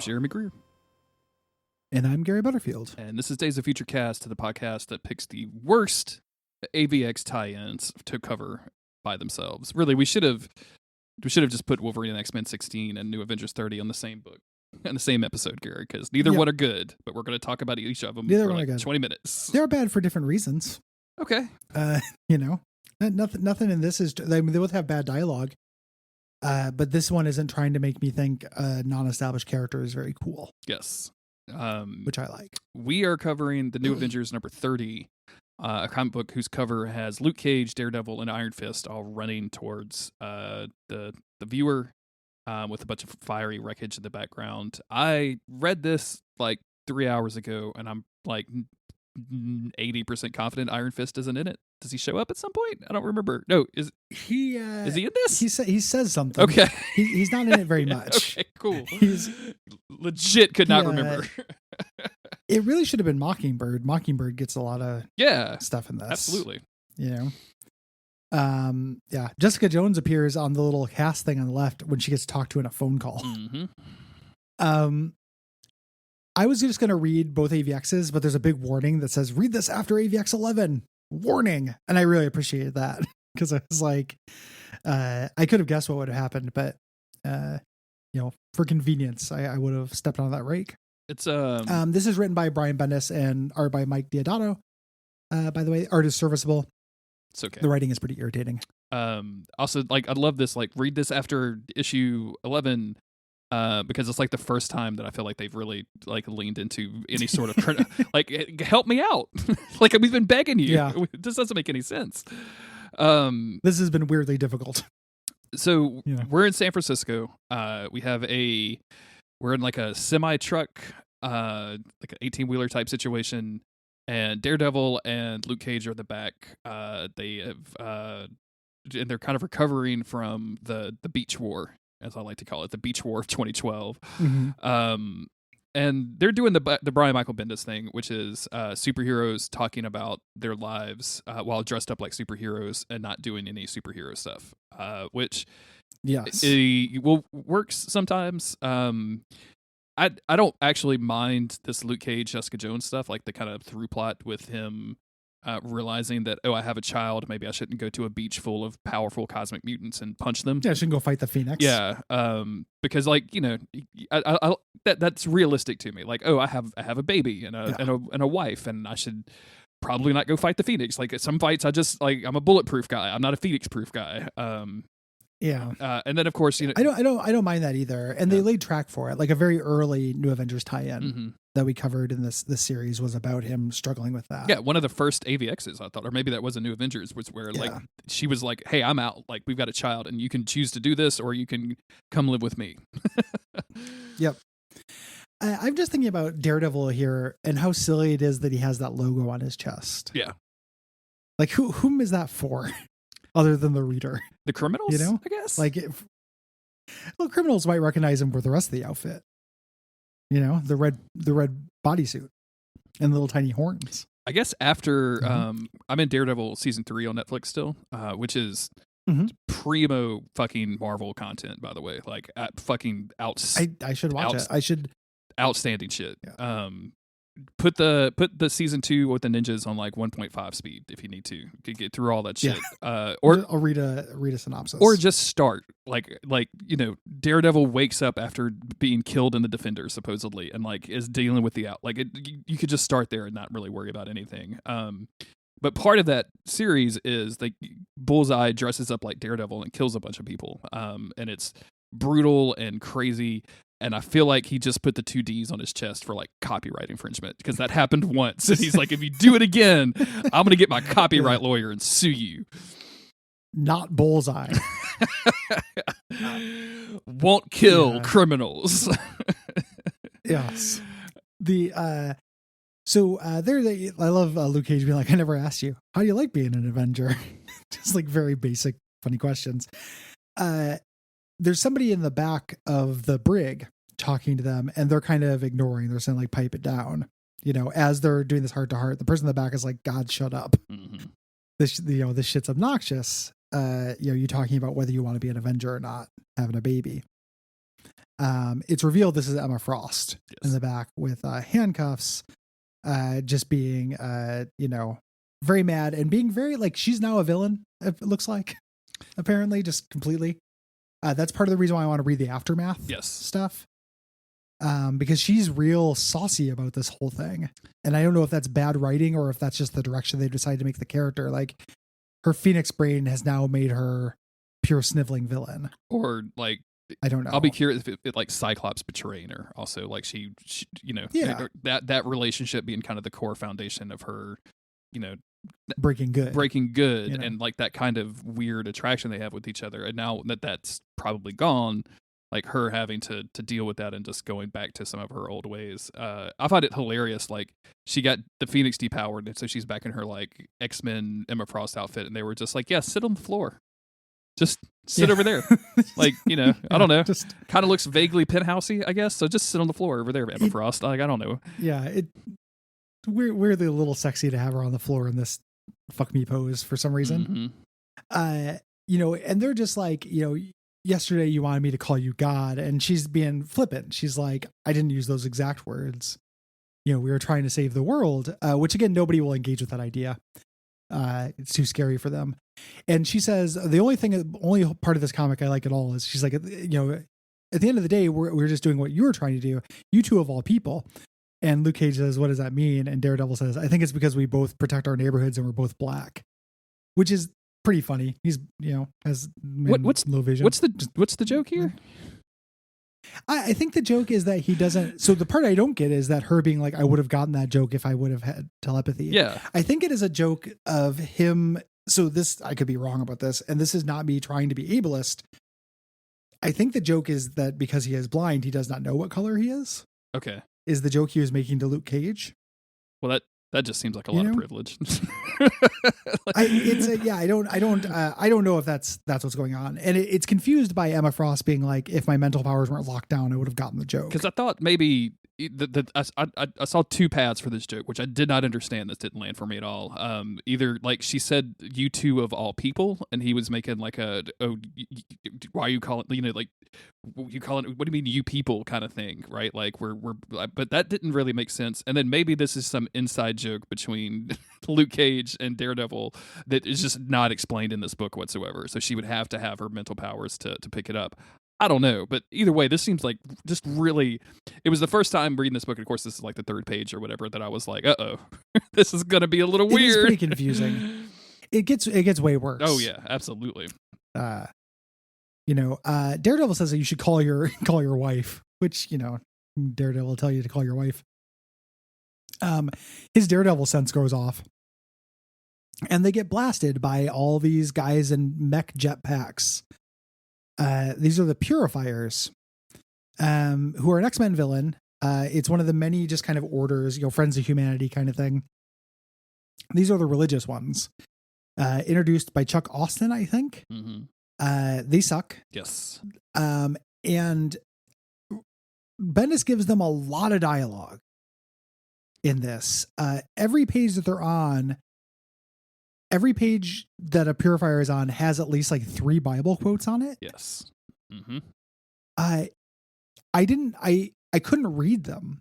Jeremy Greer. And I'm Gary Butterfield. And this is Days of Future Cast, the podcast that picks the worst AVX tie-ins to cover by themselves. Really, we should have just put Wolverine and X-Men 16 and New Avengers 30 on the same book, in the same episode, Gary, because neither one are good, but we're going to talk about each of them for like 20 minutes. They're bad for different reasons. Okay. Nothing in this is, they both have bad dialogue. But this one isn't trying to make me think a non-established character is very cool. Yes. Which I like. We are covering the New Avengers number 30, a comic book whose cover has Luke Cage, Daredevil, and Iron Fist all running towards the viewer with a bunch of fiery wreckage in the background. I read this like 3 hours ago, and I'm like 80% confident Iron Fist isn't in it. Does he show up at some point? I don't remember. No, is he in this? He says something. Okay. He's not in it very much. Okay, cool. He's legit could not remember. It really should have been Mockingbird. Mockingbird gets a lot of stuff in this. Absolutely. You know? Jessica Jones appears on the little cast thing on the left when she gets talked to in a phone call. Mm-hmm. I was just going to read both AVXs, but there's a big warning that says, read this after AVX 11. Warning. And I really appreciated that because I was like, I could have guessed what would have happened, but, for convenience, I would have stepped on that rake. It's this is written by Brian Bendis and art by Mike Diodato. By the way, art is serviceable. It's okay. The writing is pretty irritating. Also, like, I love this. Like, read this after issue 11. Because it's like the first time that I feel like they've really like leaned into any sort of like help me out. Like we've been begging you. Yeah. This doesn't make any sense. This has been weirdly difficult. So we're in San Francisco. We're in like a semi truck, like an 18-wheeler type situation, and Daredevil and Luke Cage are in the back. They have and they're kind of recovering from the beach war, as I like to call it, the beach war of 2012. Mm-hmm. And they're doing the Brian Michael Bendis thing, which is superheroes talking about their lives while dressed up like superheroes and not doing any superhero stuff, which works sometimes. I don't actually mind this Luke Cage, Jessica Jones stuff, like the kind of through plot with him realizing that, I have a child, maybe I shouldn't go to a beach full of powerful cosmic mutants and punch them. Yeah, I shouldn't go fight the Phoenix. Yeah, because like that's realistic to me. Like, I have a baby and a wife, and I should probably not go fight the Phoenix. Like at some fights, I'm a bulletproof guy. I'm not a Phoenix proof guy. And then of course, I don't mind that either. And they laid track for it. Like a very early New Avengers tie-in that we covered in this series was about him struggling with that. Yeah, one of the first AVXs, I thought, or maybe that was a New Avengers, was where like she was like, "Hey, I'm out. Like we've got a child, and you can choose to do this, or you can come live with me." Yep. I'm just thinking about Daredevil here and how silly it is that he has that logo on his chest. Yeah. Like whom is that for? Other than the reader, the criminals, I guess. Like, criminals might recognize him for the rest of the outfit. The red bodysuit and little tiny horns. I guess after I'm in Daredevil season 3 on Netflix still, which is primo fucking Marvel content, by the way. Like fucking I should watch it. I should. Outstanding shit. Yeah. Put the season 2 with the ninjas on like 1.5 speed if you need to get through all that shit. Or I'll read a synopsis. Or just start like Daredevil wakes up after being killed in the Defenders supposedly, and like is dealing with the you could just start there and not really worry about anything. But part of that series is like Bullseye dresses up like Daredevil and kills a bunch of people. And it's brutal and crazy. And I feel like he just put the 2 Ds on his chest for like copyright infringement, because that happened once. And he's like, if you do it again, I'm going to get my copyright lawyer and sue you. Not Bullseye. Won't kill criminals. Yes. I love Luke Cage being like, I never asked you, how do you like being an Avenger? Just like very basic, funny questions. There's somebody in the back of the brig talking to them, and they're kind of ignoring. They're saying like, pipe it down, as they're doing this heart to heart. The person in the back is like, God, shut up. Mm-hmm. This shit's obnoxious. You talking about whether you want to be an Avenger or not, having a baby. it's revealed this is Emma Frost in Yes. the back with handcuffs, just being, very mad and being very like she's now a villain. It looks like, apparently, just completely. That's part of the reason why I want to read the aftermath stuff. Because she's real saucy about this whole thing. And I don't know if that's bad writing or if that's just the direction they decided to make the character. Like, her Phoenix brain has now made her pure sniveling villain. Or like, I don't know. I'll be curious if it like Cyclops betraying her also, like she that relationship being kind of the core foundation of her, breaking good and like that kind of weird attraction they have with each other. And now that's probably gone, like her having to deal with that and just going back to some of her old ways. I find it hilarious. Like, she got the Phoenix depowered, and so she's back in her like X-Men Emma Frost outfit, and they were just like, yeah, sit on the floor. Just sit over there. Like, I don't know. Just kind of looks vaguely penthousey, I guess. So just sit on the floor over there, Emma Frost. Like, I don't know. Yeah, weirdly a little sexy to have her on the floor in this fuck me pose for some reason. Mm-hmm. And they're just like, yesterday you wanted me to call you God, and she's being flippant. She's like, I didn't use those exact words. We were trying to save the world, which again, nobody will engage with that idea. It's too scary for them. And she says, the only part of this comic I like at all is she's like, at the end of the day, we're just doing what you were trying to do. You two of all people. And Luke Cage says, what does that mean? And Daredevil says, I think it's because we both protect our neighborhoods and we're both black, which is pretty funny. He's, has low vision. What's the joke here? I think the joke is that he doesn't. So the part I don't get is that her being like, I would have gotten that joke if I would have had telepathy. Yeah. I think it is a joke of him. So this, I could be wrong about this, and this is not me trying to be ableist. I think the joke is that because he is blind, he does not know what color he is. Okay. Is the joke he was making to Luke Cage. Well, that just seems like a lot of privilege. I don't know if that's what's going on. And it's confused by Emma Frost being like, if my mental powers weren't locked down, I would have gotten the joke. Because I thought maybe I saw two paths for this joke, which I did not understand. This didn't land for me at all. Either like she said, you two of all people, and he was making like why are you calling, like, you call it, what do you mean you people kind of thing, right? Like we're but that didn't really make sense. And then maybe this is some inside joke between Luke Cage and Daredevil that is just not explained in this book whatsoever. So she would have to have her mental powers to pick it up. I don't know, but either way, this seems like just really, it was the first time reading this book, and of course this is like the third page or whatever, that I was like, uh-oh, this is going to be a little weird. It's pretty confusing. It gets way worse. Oh yeah, absolutely. Daredevil says that you should call your wife, which, Daredevil will tell you to call your wife. His Daredevil sense goes off, and they get blasted by all these guys in mech jetpacks. These are the Purifiers, who are an X-Men villain. It's one of the many just kind of orders, Friends of Humanity kind of thing. These are the religious ones, introduced by Chuck Austin, I think. Mm-hmm. They suck. Yes. And Bendis gives them a lot of dialogue in this. Every page that they're on, every page that a Purifier is on has at least like 3 Bible quotes on it. Yes. Mm-hmm. I couldn't read them.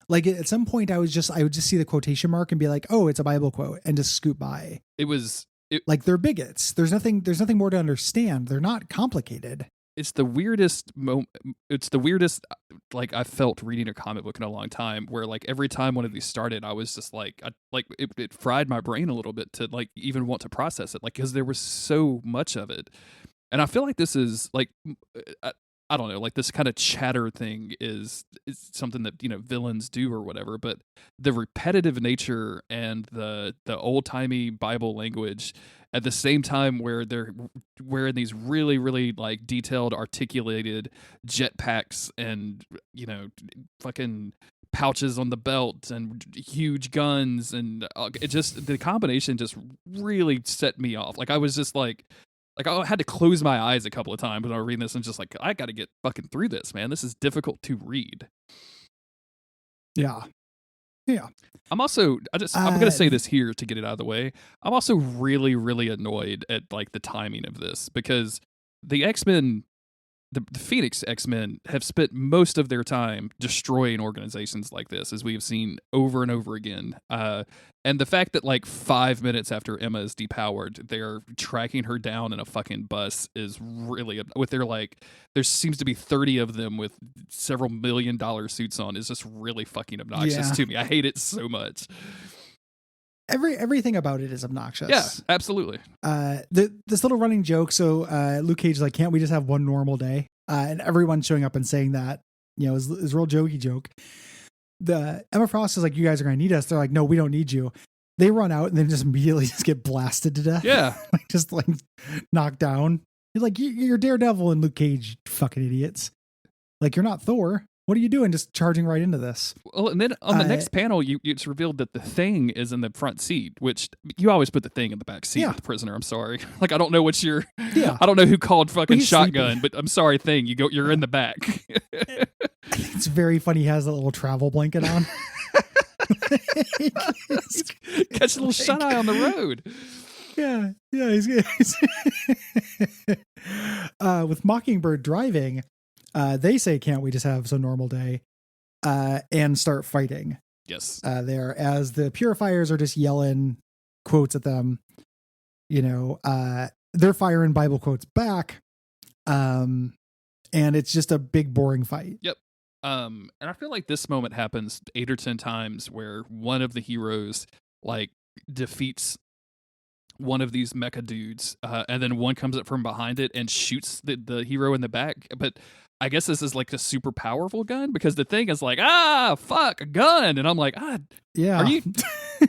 Like at some point I would just see the quotation mark and be like, oh, it's a Bible quote, and just scoot by. Like they're bigots. There's nothing more to understand. They're not complicated. It's the weirdest like I felt reading a comic book in a long time, where like every time one of these started, I was just like, it fried my brain a little bit to like even want to process it, like, because there was so much of it. And I feel like this is like, I don't know, like this kind of chatter thing is something that, villains do or whatever, but the repetitive nature and the old-timey Bible language at the same time, where they're wearing these really, really like detailed, articulated jetpacks and, fucking pouches on the belt and huge guns, and the combination just really set me off. Like I was just like I had to close my eyes a couple of times when I was reading this, and just like, I got to get fucking through this, man. This is difficult to read. Yeah. I'm also, I'm going to say this here to get it out of the way. I'm also really, really annoyed at like the timing of this, because the X-Men the Phoenix X-Men have spent most of their time destroying organizations like this, as we have seen over and over again. And the fact that like 5 minutes after Emma is depowered, they're tracking her down in a fucking bus is really, with their like, there seems to be 30 of them with several $1 million suits on, is just really fucking obnoxious to me. I hate it so much. Everything about it is obnoxious. Yeah, absolutely. This little running joke. So Luke Cage is like, can't we just have one normal day? And everyone showing up and saying that, is a real jokey joke. The Emma Frost is like, you guys are going to need us. They're like, no, we don't need you. They run out and then just immediately just get blasted to death. Yeah. just like knocked down. You're like, you're Daredevil and Luke Cage, fucking idiots. Like, you're not Thor. What are you doing just charging right into this? Well, and then on the next panel, it's revealed that the Thing is in the front seat, which you always put the Thing in the back seat with the prisoner. I'm sorry. Like, I don't know what you're... Yeah. I don't know who called fucking shotgun, but I'm sorry, Thing. You're in the back. It's very funny. He has that little travel blanket on. Catch a little shut-eye on the road. Yeah. He's with Mockingbird driving... they say, can't we just have some normal day and start fighting? Yes. There, as the purifiers are just yelling quotes at them, they're firing Bible quotes back. And it's just a big, boring fight. Yep. And I feel like this moment happens 8 or 10 times where one of the heroes like defeats one of these mecha dudes, and then one comes up from behind it and shoots the hero in the back. But I guess this is like a super powerful gun, because the Thing is like, fuck, a gun. And I'm like, yeah. Are you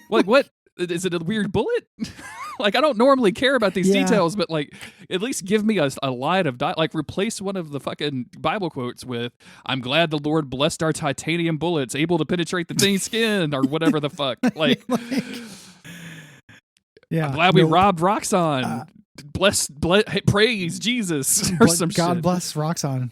like, what? Is it a weird bullet? Like, I don't normally care about these details, but like, at least give me a line of like, replace one of the fucking Bible quotes with, I'm glad the Lord blessed our titanium bullets, able to penetrate the Thing's skin, or whatever the fuck. Like yeah, I'm glad we robbed Roxxon. Bless, praise Jesus, or some God shit. Bless Roxxon.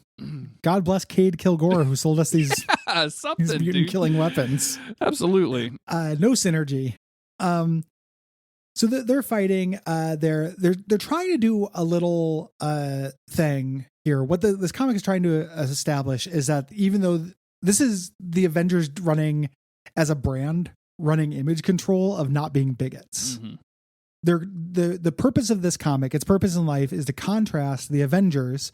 God bless Cade Kilgore, who sold us these, something, these mutant killing weapons. Absolutely. No synergy. So they're fighting. They're trying to do a little thing here. What this comic is trying to establish is that even though this is the Avengers running as a brand, running image control of not being bigots. Mm-hmm. The purpose of this comic, its purpose in life, is to contrast the Avengers,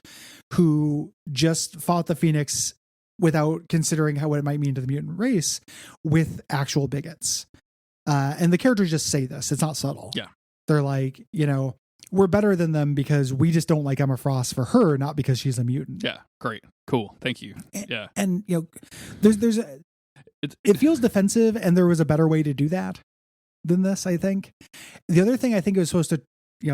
who just fought the Phoenix without considering what it might mean to the mutant race, with actual bigots. And the characters just say this. It's not subtle. Yeah. They're like, we're better than them because we just don't like Emma Frost for her, not because she's a mutant. Yeah. Great. Cool. Thank you. Yeah. And it feels defensive, and there was a better way to do that than this, I think. The other thing I think it was supposed to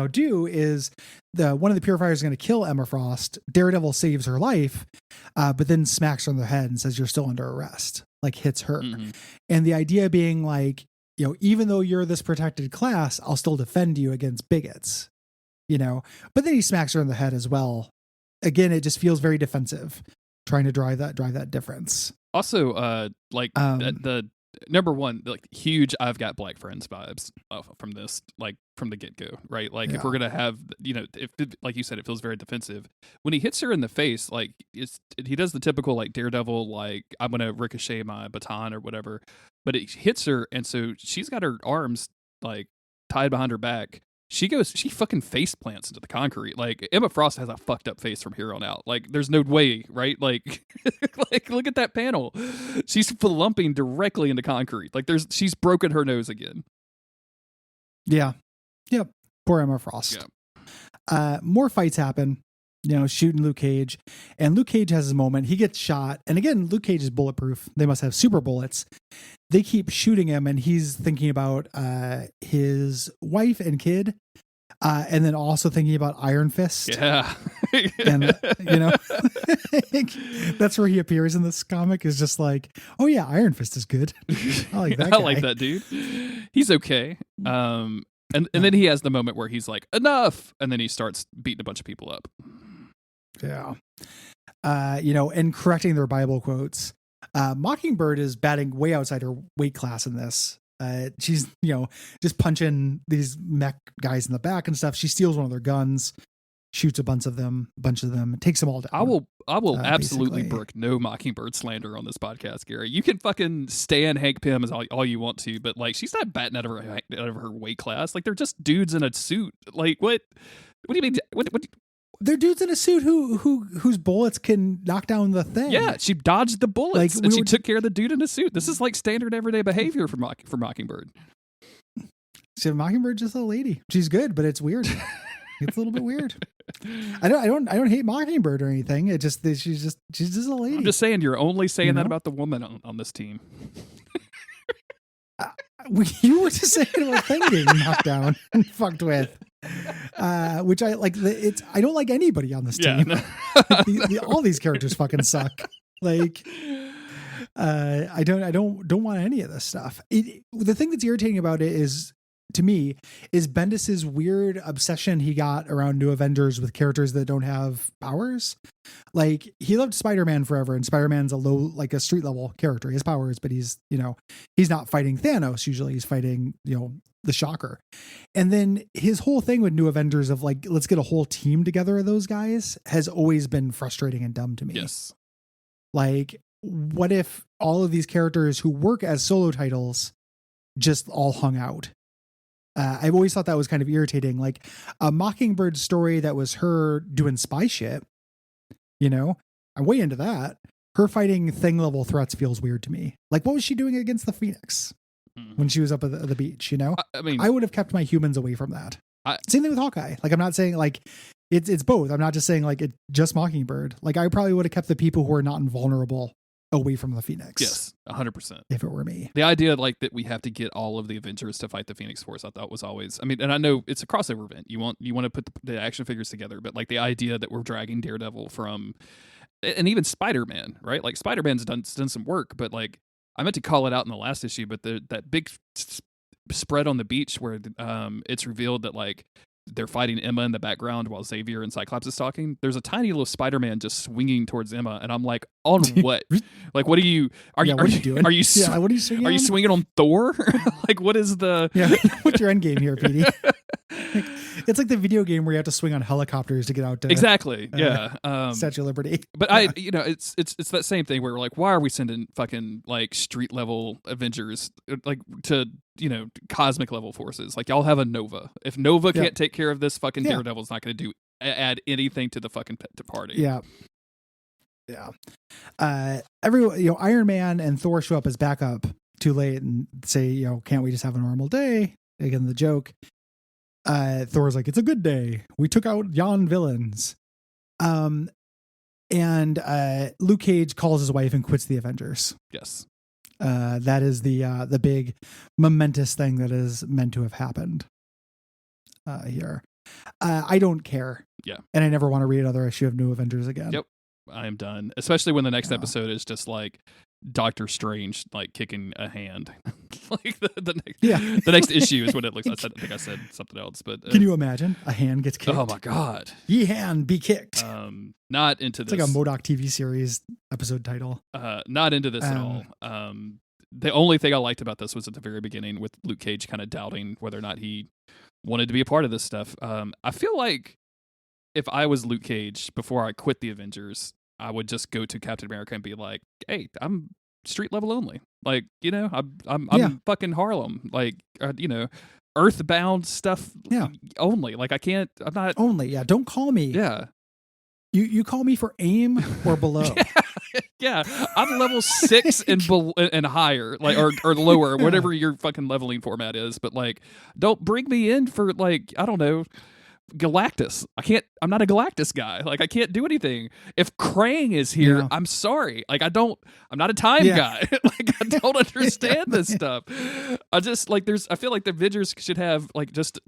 do is one of the purifiers is going to kill Emma Frost. Daredevil saves her life, but then smacks her on the head and says, you're still under arrest, like hits her. Mm-hmm. And the idea being like, even though you're this protected class, I'll still defend you against bigots, but then he smacks her in the head as well. Again, it just feels very defensive, trying to drive that difference. Also, the number one, like, huge I've got black friends vibes from this, like, from the get-go, right? Like, if we're gonna have, if like you said, it feels very defensive. When he hits her in the face, like, he does the typical, like, Daredevil, like, I'm gonna ricochet my baton or whatever, but it hits her, and so she's got her arms, like, tied behind her back. She fucking face plants into the concrete. Like, Emma Frost has a fucked up face from here on out. Like, there's no way, right? Like, like, look at that panel. She's lumping directly into concrete. Like, she's broken her nose again. Yeah. Yep. Poor Emma Frost. Yeah. More fights happen, shooting Luke Cage. And Luke Cage has his moment. He gets shot. And again, Luke Cage is bulletproof. They must have super bullets. They keep shooting him, and he's thinking about his wife and kid, and then also thinking about Iron Fist. Yeah. And, that's where he appears in this comic, is just like, oh yeah, Iron Fist is good. I like that guy. I like that dude. He's okay. And then he has the moment where he's like, enough, and then he starts beating a bunch of people up. Yeah. And correcting their Bible quotes. Mockingbird is batting way outside her weight class in this. She's, just punching these mech guys in the back and stuff. She steals one of their guns. shoots a bunch of them, takes them all down. I will absolutely basically. brook no Mockingbird slander on this podcast, Gary. You can fucking stand Hank Pym as all you want to, but like she's not batting out of her weight class. Like they're just dudes in a suit. Like what? What do you mean? What? They're dudes in a suit whose bullets can knock down the thing. Yeah, she dodged the bullets Like, and she took care of the dude in a suit. This is like standard everyday behavior for Mockingbird. So Mockingbird's just a lady. She's good, but it's weird. It's a little bit weird. I don't hate Mockingbird or anything. It just she's just a lady. I'm just saying you're only saying that about the woman on this team. You were just saying about Thing getting knocked down and fucked with. Which I like. I don't like anybody on this team. No. All these characters fucking suck. Like, I don't want any of this stuff. The thing that's irritating about it is, to me, is Bendis's weird obsession he got around New Avengers with characters that don't have powers. Like, he loved Spider-Man forever, and Spider-Man's a street level character. He has powers, but he's not fighting Thanos usually. He's fighting, the Shocker. And then his whole thing with New Avengers of like, let's get a whole team together of those guys has always been frustrating and dumb to me. Yes. Like, what if all of these characters who work as solo titles just all hung out? I've always thought that was kind of irritating. Like a Mockingbird story that was her doing spy shit, I'm way into that. Her fighting thing level threats feels weird to me. Like, what was she doing against the Phoenix when she was up at the beach? I mean, I would have kept my humans away from that. Same thing with Hawkeye. Like, I'm not saying like it's both. I'm not just saying like it's just Mockingbird. Like, I probably would have kept the people who are not invulnerable away from the Phoenix. Yes, 100%. If it were me. The idea like that we have to get all of the Avengers to fight the Phoenix Force, I thought was always, and I know it's a crossover event. You want to put the action figures together, but like the idea that we're dragging Daredevil from, and even Spider-Man, right? Like Spider-Man's done some work, but like I meant to call it out in the last issue, but that big spread on the beach where it's revealed that like they're fighting Emma in the background while Xavier and Cyclops is talking. There's a tiny little Spider-Man just swinging towards Emma, and I'm like, on what? Like, what are you? What are you doing? Are you? What are you swinging? Are you swinging on Thor? Like, what is the? Yeah, what's your end game here, Petey? It's like the video game where you have to swing on helicopters to get out to exactly. Yeah, Statue of Liberty. But it's that same thing where we're like, why are we sending fucking like street level Avengers like to cosmic level forces? Like, y'all have a Nova. If Nova can't take care of this, fucking Daredevil's not going to add anything to the fucking party. Yeah. Yeah. Iron Man and Thor show up as backup too late and say, can't we just have a normal day? Again, the joke. Thor's like, it's a good day. We took out yon villains. And Luke Cage calls his wife and quits the Avengers. Yes. That is the big momentous thing that is meant to have happened here. I don't care. Yeah. And I never want to read another issue of New Avengers again. Yep. I am done. Especially when the next episode is just like Doctor Strange like kicking a hand. Like the next issue is what it looks like. I think I said something else, but can you imagine a hand gets kicked? Oh my god. Ye hand be kicked. Not into this. It's like a MODOK TV series episode title. Not into this at all. The only thing I liked about this was at the very beginning with Luke Cage kind of doubting whether or not he wanted to be a part of this stuff. I feel like if I was Luke Cage before I quit the Avengers, I would just go to Captain America and be like, "Hey, I'm street level only. Like, I'm fucking Harlem. Like, earthbound stuff only. Like, I can't. I'm not only. Yeah, don't call me. Yeah, you call me for AIM or below. Yeah, I'm level 6 and higher, like or lower, whatever your fucking leveling format is. But like, don't bring me in for like, I don't know, Galactus. I'm not a Galactus guy. Like, I can't do anything. If Krang is here, I'm sorry. Like, I'm not a time guy. Like, I don't understand this stuff. I just like I feel like the Avengers should have like just,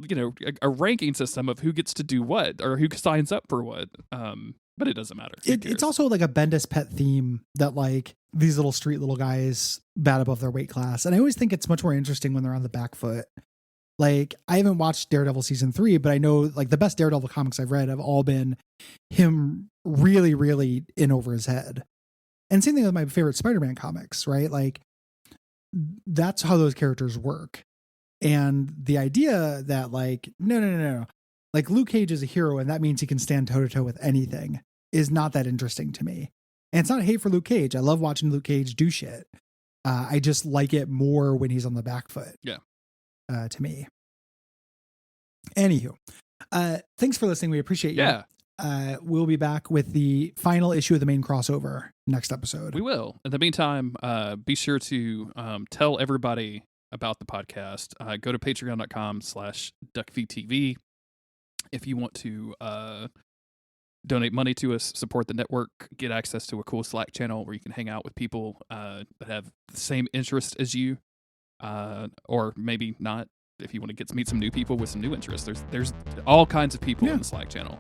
a ranking system of who gets to do what or who signs up for what. But it doesn't matter. It's also like a Bendis pet theme that like these little street little guys bat above their weight class. And I always think it's much more interesting when they're on the back foot. Like, I haven't watched Daredevil season 3, but I know like the best Daredevil comics I've read have all been him really, really in over his head. And same thing with my favorite Spider-Man comics, right? Like, that's how those characters work. And the idea that like, no, Like Luke Cage is a hero, and that means he can stand toe to toe with anything, is not that interesting to me. And it's not hate for Luke Cage. I love watching Luke Cage do shit. I just like it more when he's on the back foot. Yeah. To me. Anywho, thanks for listening. We appreciate you. Yeah. We'll be back with the final issue of the main crossover next episode. We will. In the meantime, be sure to tell everybody about the podcast. Go to patreon.com/Duckfeed.tv if you want to donate money to us, support the network, get access to a cool Slack channel where you can hang out with people that have the same interest as you, or maybe not. If you want to get to meet some new people with some new interests, there's all kinds of people in the Slack channel.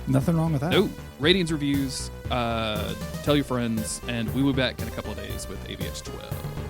Nothing wrong with that. No ratings, reviews. Tell your friends, and we will be back in a couple of days with AVX 12.